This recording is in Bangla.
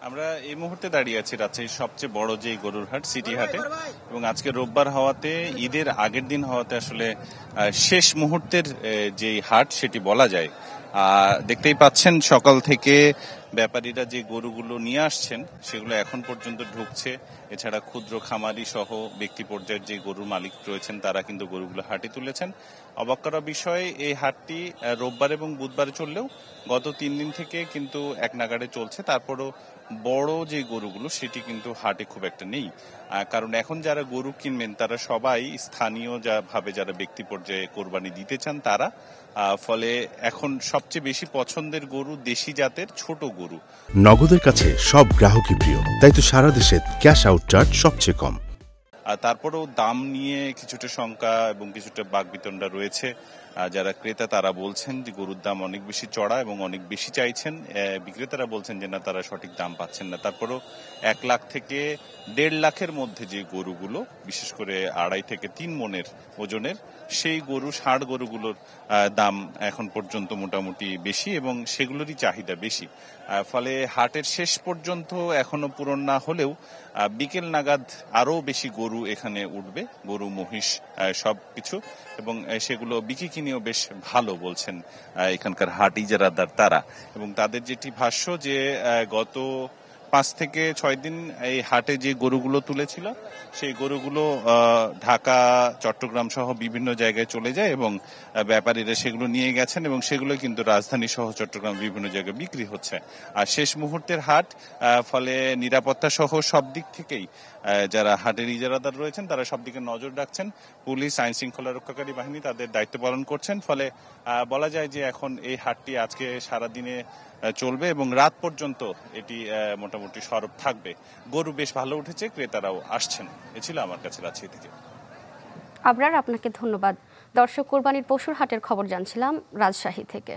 আমরা এই মুহূর্তে দাঁড়িয়ে আছি রাজশাহীর সবচেয়ে বড় যে গরুর হাট সিটি হাটে, এবং আজকে রোববার হওয়াতে, ঈদের আগের দিন হওয়াতে আসলে শেষ মুহূর্তের যে হাট সেটি বলা যায়। দেখতেই পাচ্ছেন সকাল থেকে ব্যাপারীরা যে গরুগুলো নিয়ে আসছেন সেগুলো এখন পর্যন্ত ঢুকছে। এছাড়া ক্ষুদ্র খামারি সহ ব্যক্তি পর্যায়ের যে গরুর মালিক রয়েছেন তারা কিন্তু গরুগুলো হাটে তুলেছেন। অবাক করা বিষয়, এই হাটটি রোববার এবং বুধবারে চললেও গত 3 দিন থেকে কিন্তু এক নাগাড়ে চলছে। তারপরও বড় যে গরুগুলো সেটি কিন্তু হাটে খুব একটা নেই, কারণ এখন যারা গরু কিনবেন তারা সবাই স্থানীয় ভাবে যারা ব্যক্তি পর্যায়ে কোরবানি দিতে চান তারা। ফলে এখন সবচেয়ে বেশি পছন্দের গরু দেশি জাতের ছোট গরু। নগদের কাছে সব গ্রাহকই প্রিয়, তাই তো সারা দেশে ক্যাশ আউট চার্জ সবচেয়ে কম। তারপরেও দাম নিয়ে কিছুটা শঙ্কা এবং কিছুটা বাকবিতণ্ডা রয়েছে। যারা ক্রেতা তারা বলছেন যে গরুর দাম অনেক বেশি চড়া এবং অনেক বেশি চাইছেন। বিক্রেতারা বলছেন যে না, তারা সঠিক দাম পাচ্ছেন না। তারপরেও 1 লাখ থেকে 1.5 লাখের মধ্যে যে গরুগুলো, বিশেষ করে 2.5 থেকে 3 মনের ওজনের সেই গরু, ষাঁড় গরুগুলোর দাম এখন পর্যন্ত মোটামুটি বেশি এবং সেগুলোরই চাহিদা বেশি। ফলে হাটের শেষ পর্যন্ত এখনো পূরণ না হলেও বিকেল নাগাদ আরো বেশি গরু এখানে উঠবে, গরু মহিষ সবকিছু, এবং সেগুলো বিক্রি কিনেও বেশ ভালো বলছেন এখানকার হাট ইজারাদার তারা। এবং তাদের যেটি ভাষ্য যে গত 5 থেকে 6 দিন এই হাটে যে গরুগুলো তুলেছিল সেই গরুগুলো ঢাকা, চট্টগ্রাম সহ বিভিন্ন জায়গায় চলে যায় এবং ব্যাপারীরা সেগুলো নিয়ে গেছেন এবং সেগুলো কিন্তু রাজধানী সহ চট্টগ্রাম বিভিন্ন জায়গায় বিক্রি হচ্ছে। আর শেষ মুহূর্তের হাট, ফলে নিরাপত্তা সহ সব দিক থেকেই যারা হাটের ইজারাদার রয়েছেন তারা সব দিকে নজর রাখছেন। পুলিশ, আইন শৃঙ্খলা রক্ষাকারী বাহিনী তাদের দায়িত্ব পালন করছেন। ফলে বলা যায় যে এখন এই হাটটি আজকে সারাদিনে চলবে এবং রাত পর্যন্ত এটি মোটামুটি সরব থাকবে। গরু বেশ ভালো উঠেছে, ক্রেতারাও আসছেন। এ ছিল আমার কাছে রাজশাহী থেকে। আবরার, আপনাকে ধন্যবাদ। দর্শক, কোরবানির পশুর হাটের খবর জানছিলাম রাজশাহী থেকে।